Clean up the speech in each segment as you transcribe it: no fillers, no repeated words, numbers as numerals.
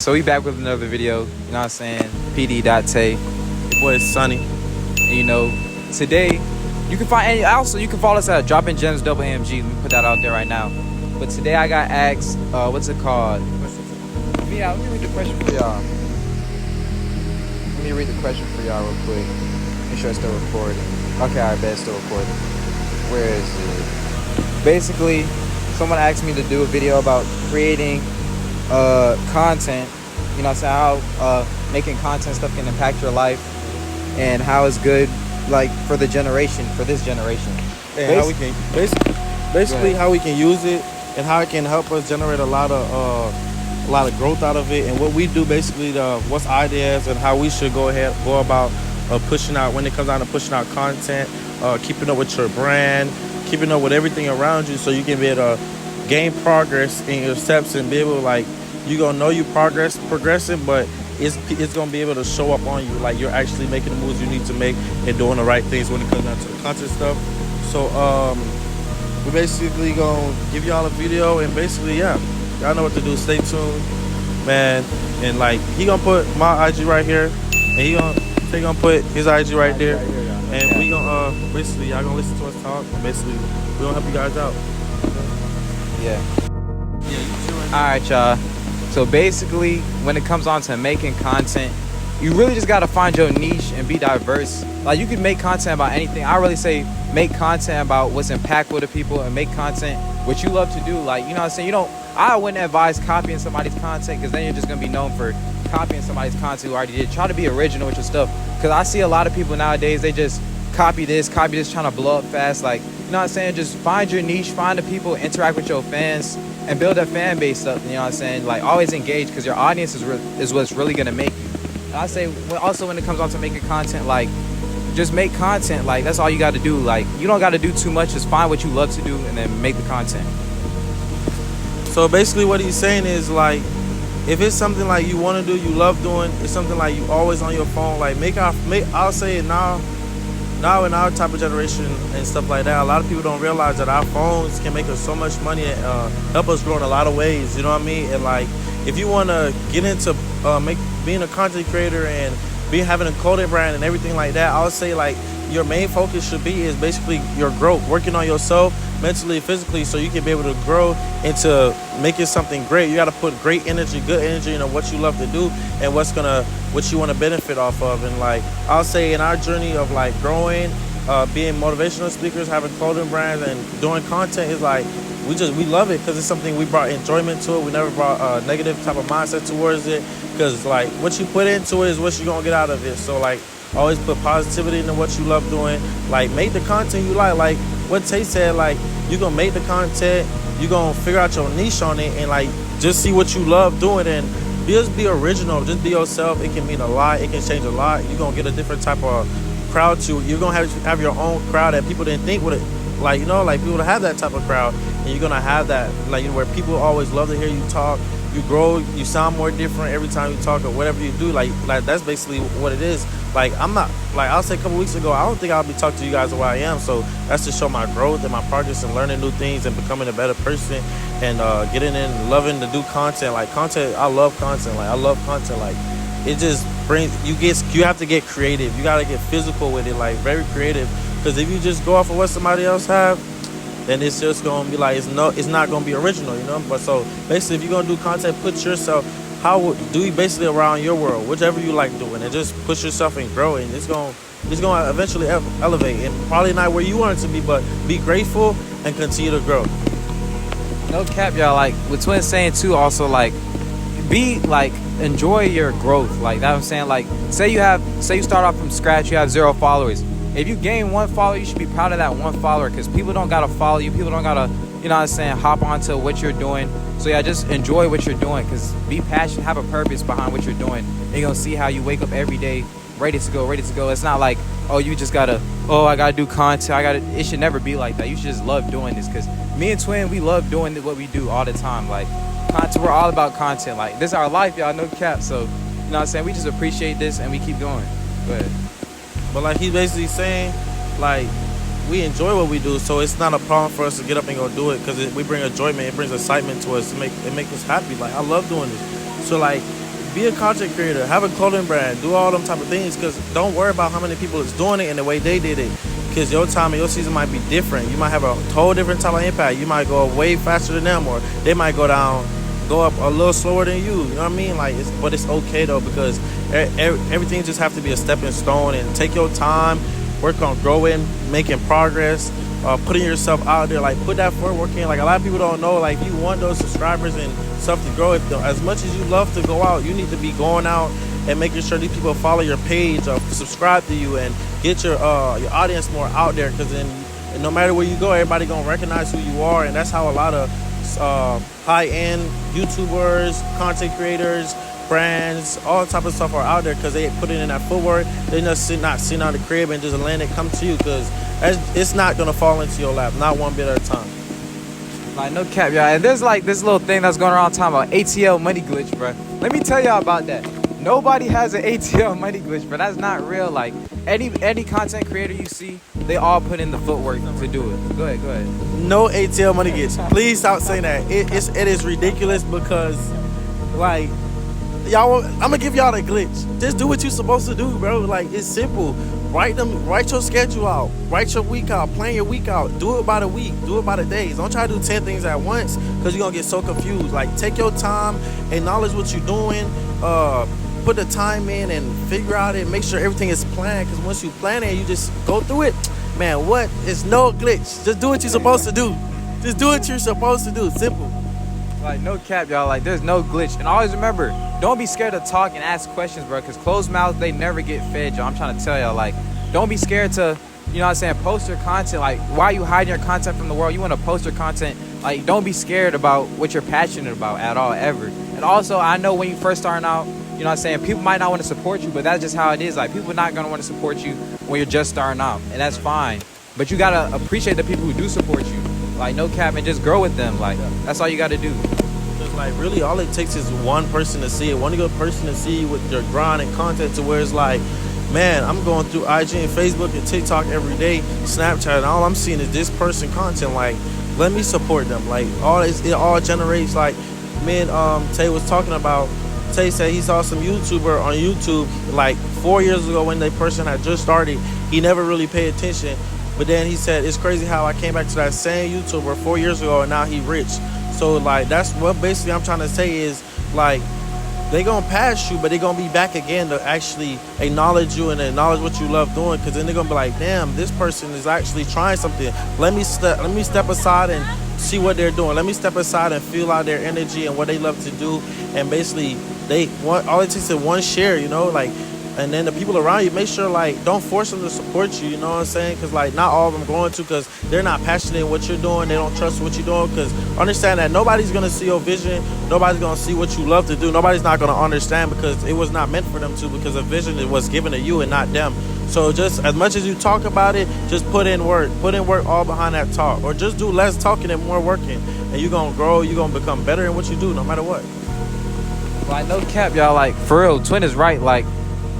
So we back with another video, you know what I'm saying? PD.Tay. Your boy is Sunny. And today, you can find, and also you can follow us at Dropping Gems Double AMG. Let me put that out there right now. But today I got asked, what's it called? Let me read the question for y'all. Let me read the question for y'all real quick. Make sure it's still recording. Okay, I bet it's still recording. Where is it? Basically, someone asked me to do a video about creating content, you know what I'm saying, how making content stuff can impact your life and how it's good like for this generation. And how we can basically how we can use it and how it can help us generate a lot of growth out of it, and what we do basically, what's ideas and how we should go about pushing out when it comes down to pushing out content, keeping up with your brand, keeping up with everything around you, so you can be able to gain progress in your steps and be able to, like, you gonna know you progressing, but it's gonna be able to show up on you, like you're actually making the moves you need to make and doing the right things when it comes down to the content stuff. So we basically gonna give y'all a video, and basically, yeah, y'all know what to do. Stay tuned, man. And like, he gonna put my IG right here, and he gonna put his IG right there, and we gonna basically, y'all gonna listen to us talk, and basically we gonna help you guys out. All right, y'all. So basically, when it comes on to making content, you really just gotta find your niche and be diverse. Like, you can make content about anything. I really say make content about what's impactful to people, and make content what you love to do. Like, you know what I'm saying? I wouldn't advise copying somebody's content, because then you're just gonna be known for copying somebody's content who already did. Try to be original with your stuff, because I see a lot of people nowadays, they just copy this, trying to blow up fast. Like, you know what I'm saying? Just find your niche, find the people, interact with your fans, and build a fan base up. You know what I'm saying? Like, always engage, because your audience is what's really gonna make you. And I say, also, when it comes on to making content, like, just make content. Like, that's all you got to do. Like, you don't got to do too much. Just find what you love to do and then make the content. So basically what he's saying is, like, if it's something like you want to do, you love doing, it's something like you always on your phone, like I'll say it now in our type of generation and stuff like that, a lot of people don't realize that our phones can make us so much money and help us grow in a lot of ways, you know what I mean? And like, if you want to get into being a content creator and having a clothing brand and everything like that, I would say, like, your main focus should be is basically your growth, working on yourself mentally, physically, so you can be able to grow into making something great. You got to put great energy, good energy into what you love to do and what you want to benefit off of. And like, I'll say in our journey of like growing, being motivational speakers, having clothing brands, and doing content, is like, we love it because it's something we brought enjoyment to it. We never brought a negative type of mindset towards it, because like, what you put into it is what you're gonna get out of it. So like, always put positivity into what you love doing. Like, make the content you like what Tay said, like, you're gonna make the content, you're gonna figure out your niche on it, and like, just see what you love doing, and just be original, just be yourself. It can mean a lot, it can change a lot. You're gonna get a different type of crowd you're gonna have your own crowd that people didn't think would, like, you know, like, people to have that type of crowd, and you're gonna have that, like, you know, where people always love to hear you talk. You grow, you sound more different every time you talk, or whatever you do. Like that's basically what it is. Like, I'm not, like, I'll say a couple weeks ago, I don't think I'll be talking to you guys the way I am. So that's to show my growth and my progress and learning new things and becoming a better person, and getting in, loving to do content. Like, content, I love content. Like, I love content. Like, it just brings, you have to get creative. You got to get physical with it, like, very creative. Because if you just go off of what somebody else have, then it's just gonna be like, it's not gonna be original, you know. But so basically, if you're gonna do content, put yourself, do you basically around your world, whichever you like doing, and just push yourself and grow, and it's gonna eventually elevate, and probably not where you want it to be, but be grateful and continue to grow. No cap, y'all. Like, with Twins saying too, also, like, enjoy your growth. Like, that I'm saying, like, say you start off from scratch, you have 0 followers. If you gain 1 follower, you should be proud of that 1 follower, because people don't gotta follow you. People don't gotta, you know what I'm saying, hop onto what you're doing. So yeah, just enjoy what you're doing, because be passionate, have a purpose behind what you're doing. And you're gonna see how you wake up every day ready to go. It's not like, oh, you just gotta, I gotta do content. It should never be like that. You should just love doing this, because me and Twin, we love doing what we do all the time. Like, content, we're all about content. Like, this is our life, y'all, no cap. So, you know what I'm saying, we just appreciate this and we keep going. Go ahead. But like, he's basically saying, like, we enjoy what we do, so it's not a problem for us to get up and go do it, because we bring enjoyment, it brings excitement to us, it make us happy. Like, I love doing this. So like, be a content creator, have a clothing brand, do all them type of things. Because don't worry about how many people is doing it and the way they did it. Because your time and your season might be different. You might have a total different type of impact. You might go way faster than them, or they might go up a little slower than you. You know what I mean? Like, but it's okay though, because everything just have to be a stepping stone. And take your time, work on growing, making progress, putting yourself out there. Like, put that work in. Like, a lot of people don't know. Like, if you want those subscribers and stuff to grow, as much as you love to go out, you need to be going out and making sure these people follow your page or subscribe to you and get your audience more out there. Because then, no matter where you go, everybody gonna recognize who you are. And that's how a lot of high-end YouTubers, content creators, brands, all type of stuff are out there, because they put it in that footwork. They just not sitting on the crib and just letting it come to you, because it's not gonna fall into your lap, not one bit at a time. Like, no cap, y'all. And there's like this little thing that's going around talking about ATL money glitch, bro. Let me tell y'all about that. Nobody has an ATL money glitch, bro. That's not real. Like, any content creator you see, they all put in the footwork to do it. Go ahead. No ATL money glitch. Please stop saying that. It is ridiculous, because, like, y'all, I'm gonna give y'all the glitch. Just do what you're supposed to do, bro. Like, it's simple. Write your schedule out. Write your week out. Plan your week out. Do it by the week. Do it by the days. Don't try to do 10 things at once, because you're gonna get so confused. Like, take your time, acknowledge what you're doing, put the time in and figure out it. Make sure everything is planned, because once you plan it, you just go through it. Man, what? It's no glitch. Just do what you're supposed to do. Just do what you're supposed to do. Simple. Like, no cap, y'all. Like, there's no glitch. And always remember, don't be scared to talk and ask questions, bro, because closed mouths, they never get fed, y'all. I'm trying to tell y'all, like, don't be scared to, you know what I'm saying, post your content. Like, why are you hiding your content from the world? You want to post your content. Like, don't be scared about what you're passionate about at all, ever. And also, I know when you first starting out, you know what I'm saying, people might not want to support you, but that's just how it is. Like, people are not going to want to support you when you're just starting out, and that's fine. But you got to appreciate the people who do support you. Like, no cap, and just grow with them. Like, that's all you got to do. Because, like, really, all it takes is one person to see it, one good person to see with your grind and content, to where it's like, man, I'm going through IG and Facebook and TikTok every day, Snapchat, and all I'm seeing is this person content. Like, let me support them. Like, it all generates, like, me and Tay was talking about. Tay said he saw some YouTuber on YouTube like 4 years ago when that person had just started. He never really paid attention, but then he said it's crazy how I came back to that same YouTuber 4 years ago and now he rich. So, like, that's what basically I'm trying to say is, like, they gonna pass you, but they gonna be back again to actually acknowledge you and acknowledge what you love doing, because then they're gonna be like, damn, this person is actually trying something. Let me step aside and see what they're doing. Let me step aside and feel out their energy and what they love to do. And basically, all it takes is one share, you know, like, and then the people around you, make sure, like, don't force them to support you, you know what I'm saying? Because, like, not all of them going to, because they're not passionate in what you're doing. They don't trust what you're doing, because understand that nobody's going to see your vision. Nobody's going to see what you love to do. Nobody's not going to understand, because it was not meant for them to, because a vision it was given to you and not them. So just as much as you talk about it, just put in work all behind that talk, or just do less talking and more working, and you're going to grow. You're going to become better in what you do no matter what. Like, no cap, y'all. Like, for real, Twin is right. Like,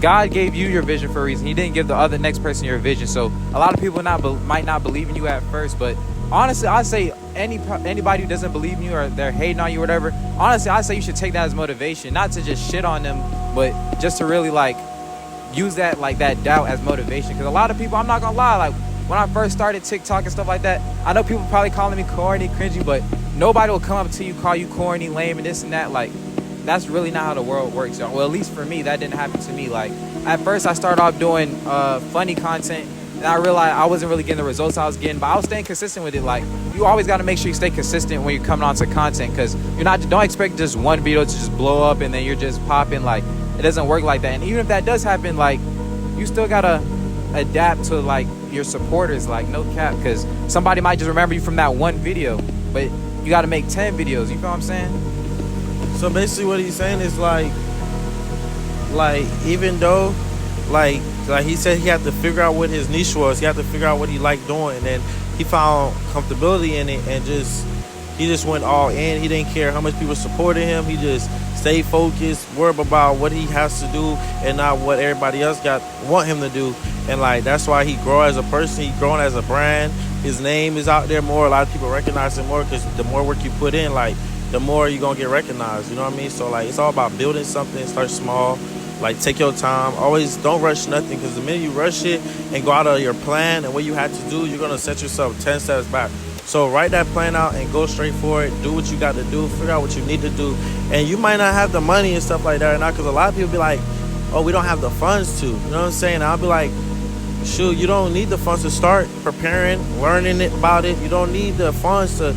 God gave you your vision for a reason. He didn't give the next person your vision. So a lot of people might not believe in you at first, but honestly, I say anybody who doesn't believe in you or they're hating on you or whatever, honestly, I say you should take that as motivation, not to just shit on them, but just to really, like, use that, like, that doubt as motivation. Because a lot of people, I'm not gonna lie, like, when I first started TikTok and stuff like that, I know people probably calling me corny, cringy, but nobody will come up to you, call you corny, lame, and this and that. Like, that's really not how the world works, y'all. Well, at least for me, that didn't happen to me. Like, at first I started off doing funny content, and I realized I wasn't really getting the results I was getting, but I was staying consistent with it. Like, you always got to make sure you stay consistent when you're coming onto content, because don't expect just one video to just blow up and then you're just popping. Like, it doesn't work like that. And even if that does happen, like, you still gotta adapt to, like, your supporters. Like, no cap, because somebody might just remember you from that one video, but you got to make 10 videos. You feel what I'm saying? So basically what he's saying is, like even though, like he said, he had to figure out what his niche was. He had to figure out what he liked doing, and then he found comfortability in it, and he just went all in. He didn't care how much people supported him. He just stayed focused, worried about what he has to do and not what everybody else want him to do. And, like, that's why he grow as a person. He growing as a brand. His name is out there more. A lot of people recognize him more, because the more work you put in, like, the more you're gonna get recognized. You know what I mean? So like it's all about building something. Start small. Like take your time. Always don't rush nothing, because the minute you rush it and go out of your plan and what you had to do, you're gonna set yourself 10 steps back. So write that plan out and go straight for it. Do what you got to do. Figure out what you need to do. And you might not have the money and stuff like that right now, because a lot of people be like, oh, we don't have the funds to. You know what I'm saying? I'll be like, shoot, you don't need the funds to start preparing, learning about it. You don't need the funds to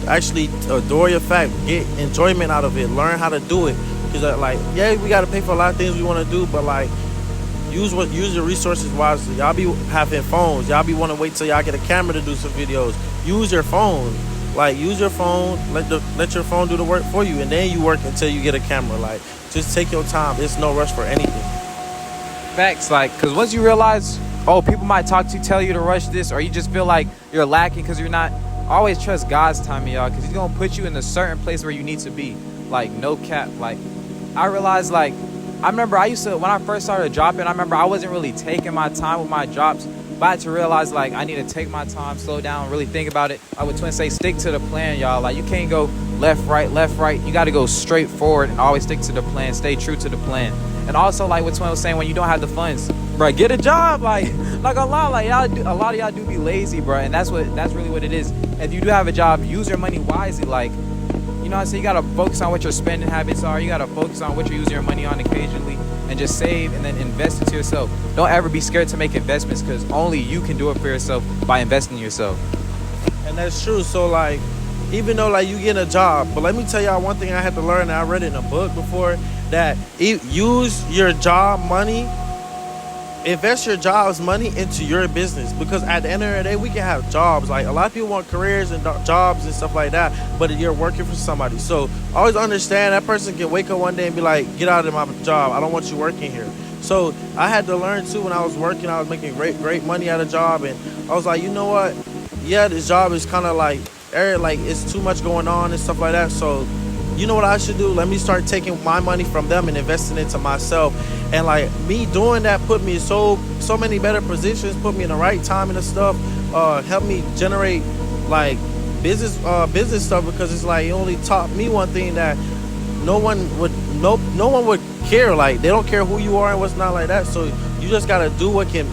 actually adore your fact, get enjoyment out of it, learn how to do it. Because like, yeah, we got to pay for a lot of things we want to do, but like, use your resources wisely. Y'all be having phones. Y'all be want to wait till y'all get a camera to do some videos. Use your phone. Like, use your phone. Let your phone do the work for you, and then you work until you get a camera. Like, just take your time. There's no rush for anything. Facts, like, because once you realize, oh, people might talk to you, tell you to rush this, or you just feel like you're lacking because you're not, always trust God's timing, y'all, because he's going to put you in a certain place where you need to be. Like, no cap. Like, I realized, like, I remember I used to, when I first started dropping, I remember I wasn't really taking my time with my drops, but I had to realize, like, I need to take my time, slow down, really think about it. I would twin say, stick to the plan, y'all. Like, you can't go left, right. You got to go straight forward and always stick to the plan, stay true to the plan. And also, like what Twin was saying, when you don't have the funds, bro, get a job. Like, not gonna lie, like, a lot of y'all do be lazy, bro, and that's really what it is. If you do have a job, use your money wisely. Like, you know what I'm saying? You gotta focus on what your spending habits are. You gotta focus on what you're using your money on occasionally, and just save and then invest into yourself. Don't ever be scared to make investments, because only you can do it for yourself by investing in yourself. And that's true. So like, even though like you get a job, but let me tell y'all one thing I had to learn, and I read it in a book before, that use your job money, invest your job's money into your business, because at the end of the day, we can have jobs. Like, a lot of people want careers and jobs and stuff like that, but you're working for somebody. So always understand that person can wake up one day and be like, get out of my job. I don't want you working here. So I had to learn too. When I was working, I was making great money at a job, and I was like, you know what? Yeah, this job is kind of like it's too much going on and stuff like that. So you know what I should do? Let me start taking my money from them and investing into myself. And like, me doing that put me in so many better positions, put me in the right time and stuff, helped me generate like business stuff, because it's like, it only taught me one thing, that no one would care. Like, they don't care who you are and what's not, like that. So you just gotta do what can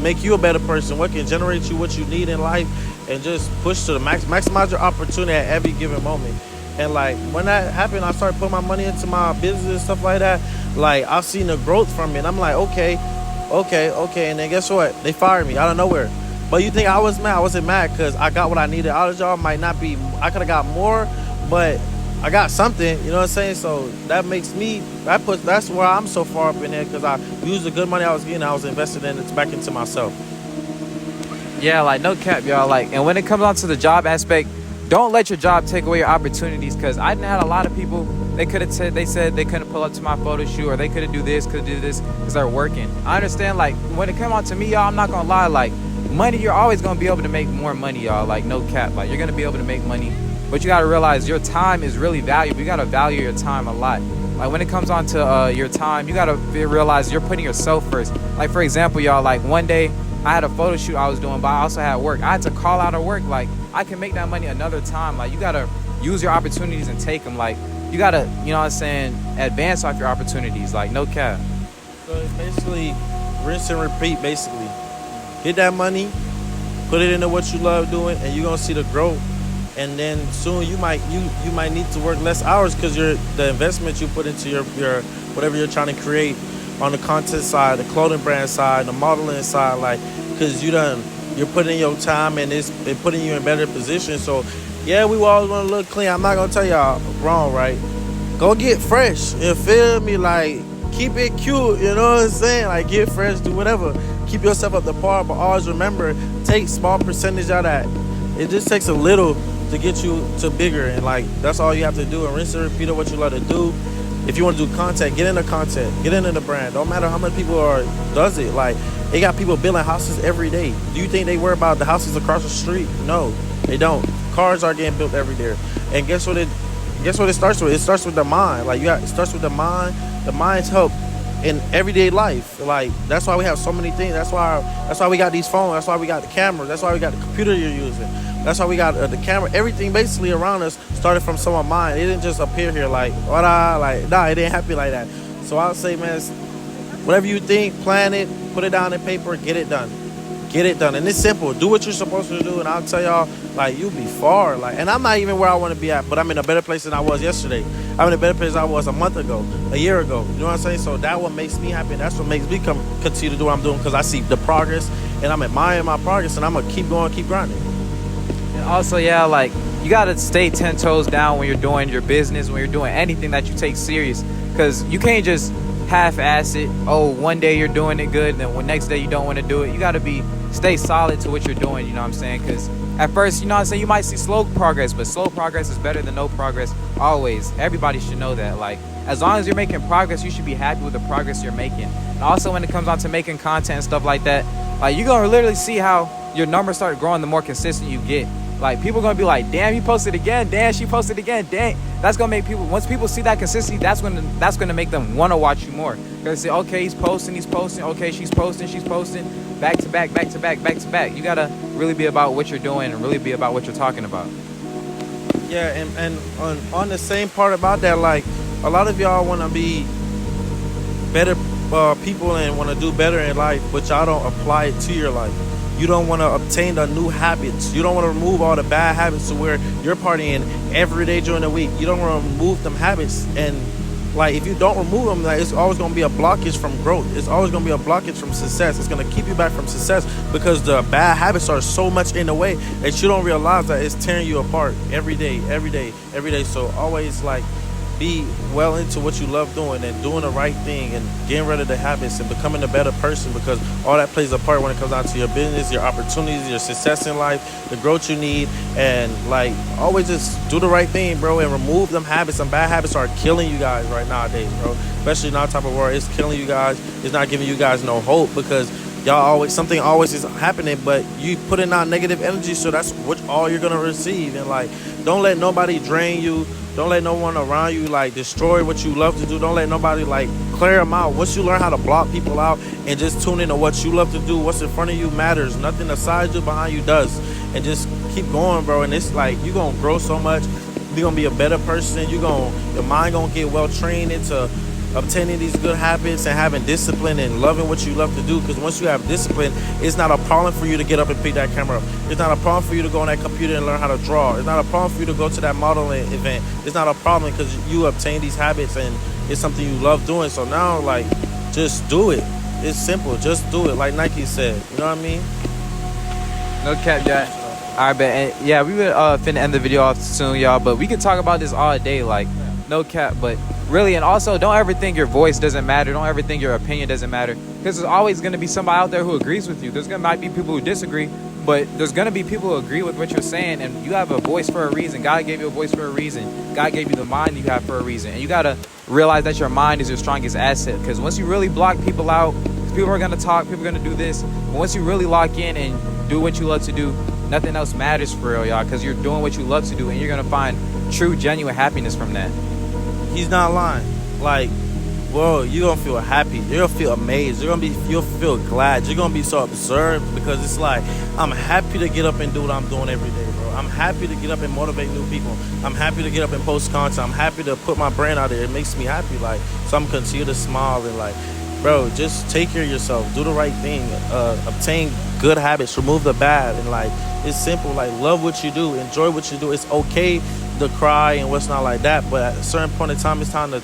make you a better person, what can generate you what you need in life, and just push to the maximize your opportunity at every given moment. And like, when that happened, I started putting my money into my business and stuff like that. Like, I've seen the growth from it. I'm like, okay. And then guess what? They fired me out of nowhere. But you think I was mad? I wasn't mad, because I got what I needed out of the job. Might not be, I could have got more, but I got something, you know what I'm saying? So that makes me, that's where I'm so far up in there, because I used the good money I was getting, I was invested in it back into myself. Yeah, like, no cap, y'all. Like, and when it comes on to the job aspect, don't let your job take away your opportunities, because I had a lot of people, they said they couldn't pull up to my photo shoot, or they couldn't do this, because they're working. I understand, like, when it came on to me, y'all, I'm not gonna lie, like, money, you're always gonna be able to make more money, y'all. Like, no cap, like, you're gonna be able to make money, but you gotta realize your time is really valuable. You gotta value your time a lot. Like, when it comes on to your time, you gotta realize you're putting yourself first. Like, for example, y'all, like, one day I had a photo shoot I was doing, but I also had work. I had to call out of work. Like, I can make that money another time. Like, you gotta use your opportunities and take them. Like, you gotta, you know what I'm saying, advance off your opportunities. Like, no cap. So it's basically rinse and repeat, basically. Get that money, put it into what you love doing, and you're gonna see the growth. And then soon you might need to work less hours, because the investment you put into your whatever you're trying to create on the content side, the clothing brand side, the modeling side, like, because you're putting in your time, and it's putting you in better position. So yeah, we always want to look clean. I'm not gonna tell y'all wrong, right? Go get fresh, you feel me? Like, keep it cute, you know what I'm saying? Like, get fresh, do whatever, keep yourself up to par, but always remember, take small percentage out of that. It just takes a little to get you to bigger, and like, that's all you have to do, and rinse and repeat of what you love to do. If you want to do content, get into content, get into the brand. Don't matter how many people does it. Like, they got people building houses every day. Do you think they worry about the houses across the street? No, they don't. Cars are getting built every day. And guess what it starts with? It starts with the mind. Like, it starts with the mind. The mind's help in everyday life. Like, that's why we have so many things. That's why we got these phones. That's why we got the cameras. That's why we got the computer you're using. That's why we got the camera. Everything basically around us started from someone's mind. It didn't just appear here like, what like, nah, it didn't happen like that. So I would say, man, whatever you think, plan it, put it down in paper, get it done. Get it done. And it's simple. Do what you're supposed to do, and I'll tell y'all, like, you'll be far. Like, and I'm not even where I want to be at, but I'm in a better place than I was yesterday. I'm in a better place than I was a month ago, a year ago. You know what I'm saying? So that what makes me happy. That's what makes me continue to do what I'm doing, because I see the progress, and I'm admiring my progress, and I'm going to keep going, keep grinding. And also, yeah, like, you got to stay 10 toes down when you're doing your business, when you're doing anything that you take serious, because you can't just half-ass it. Oh, one day you're doing it good, and then the next day you don't want to do it. You got to stay solid to what you're doing, you know what I'm saying? Because at first, you know what I'm saying, you might see slow progress, but slow progress is better than no progress always. Everybody should know that. Like, as long as you're making progress, you should be happy with the progress you're making. And also, when it comes on to making content and stuff like that, like, you're going to literally see how your numbers start growing the more consistent you get. Like, people are going to be like, damn, he posted again. Damn, she posted again. Dang. That's going to make people, once people see that consistency, that's going to make them want to watch you more. Because they say, okay, he's posting. Okay, she's posting. Back to back. You got to really be about what you're doing and really be about what you're talking about. Yeah, and on the same part about that, like, a lot of y'all want to be better people and want to do better in life, but y'all don't apply it to your life. You don't want to obtain the new habits. You don't want to remove all the bad habits to where you're partying every day during the week. You don't want to remove them habits. And, like, if you don't remove them, like, it's always going to be a blockage from growth. It's always going to be a blockage from success. It's going to keep you back from success because the bad habits are so much in the way that you don't realize that it's tearing you apart every day. So always, like, be well into what you love doing and doing the right thing and getting rid of the habits and becoming a better person, because all that plays a part when it comes down to your business, your opportunities, your success in life, the growth you need. And, like, always just do the right thing, bro, and remove them habits. Some bad habits are killing you guys right nowadays, bro, especially in our type of world. It's killing you guys. It's not giving you guys no hope, because something always is happening, but you put in out negative energy, so that's what all you're gonna receive. And, like, don't let nobody drain you. Don't let no one around you, like, destroy what you love to do. Don't let nobody, like, clear them out. Once you learn how to block people out and just tune into what you love to do, what's in front of you matters. Nothing aside you, behind you does. And just keep going, bro. And it's like, you're gonna grow so much. You're gonna be a better person. Your mind gonna get well trained into obtaining these good habits and having discipline and loving what you love to do. Because once you have discipline, it's not a problem for you to get up and pick that camera up. It's not a problem for you to go on that computer and learn how to draw. It's not a problem for you to go to that modeling event. It's not a problem, because you obtain these habits and it's something you love doing. So now, like, just do it. It's simple. Just do it, like Nike said. You know what I mean? No cap, yeah. All right, but yeah, we would finna end the video off soon, y'all. But we could talk about this all day, like, no cap. But really, and also, don't ever think your voice doesn't matter. Don't ever think your opinion doesn't matter, because there's always going to be somebody out there who agrees with you. Might be people who disagree, but there's going to be people who agree with what you're saying, and you have a voice for a reason. God gave you a voice for a reason. God gave you the mind you have for a reason, and you got to realize that your mind is your strongest asset, because once you really block people out, people are going to talk, people are going to do this, but once you really lock in and do what you love to do, nothing else matters for real, y'all, because you're doing what you love to do, and you're going to find true, genuine happiness from that. He's not lying. Like, whoa, you're gonna feel happy. You're gonna feel amazed. You'll feel glad. You're gonna be so observed, because it's like, I'm happy to get up and do what I'm doing every day, bro. I'm happy to get up and motivate new people. I'm happy to get up and post content. I'm happy to put my brand out there. It makes me happy. Like, so I'm continue to smile and, like, bro, just take care of yourself. Do the right thing. Obtain good habits. Remove the bad. And, like, it's simple. Like, love what you do. Enjoy what you do. It's okay to cry and what's not like that, but at a certain point in time, it's time to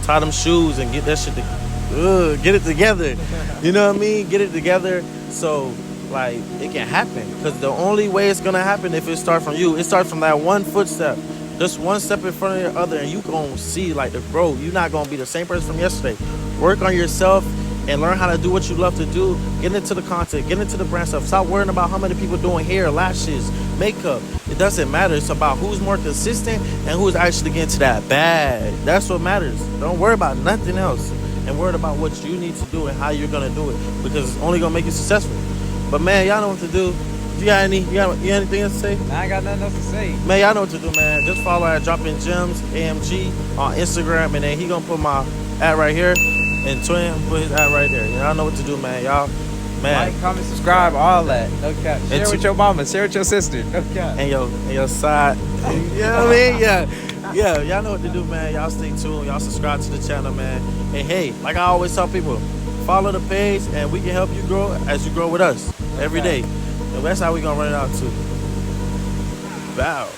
tie them shoes and get that shit get it together. You know what I mean? Get it together, so, like, it can happen. Because the only way it's gonna happen if it starts from you. It starts from that one footstep, just one step in front of the other, and you gonna see, like, bro, you're not gonna be the same person from yesterday. Work on yourself and learn how to do what you love to do. Get into the content, get into the brand stuff. Stop worrying about how many people doing hair, lashes, makeup. It doesn't matter. It's about who's more consistent and who's actually getting to that bag. That's what matters. Don't worry about nothing else, and worry about what you need to do and how you're gonna do it, because it's only gonna make you successful. But, man, y'all know what to do. You got anything else to say? I ain't got nothing else to say. Man, y'all know what to do, man. Just follow at Dropping Gems AMG on Instagram, and then he gonna put my ad right here, and Twin put his ad right there. Y'all know what to do, man. Y'all Man. Like, comment, subscribe, all that. No cap. Share And with your mama. Share with your sister. No cap. And your side. You know what I mean? Yeah. Y'all know what to do, man. Y'all stay tuned. Y'all subscribe to the channel, man. And hey, like I always tell people, follow the page and we can help you grow as you grow with us every day. And that's how we gonna run it out too. Bow.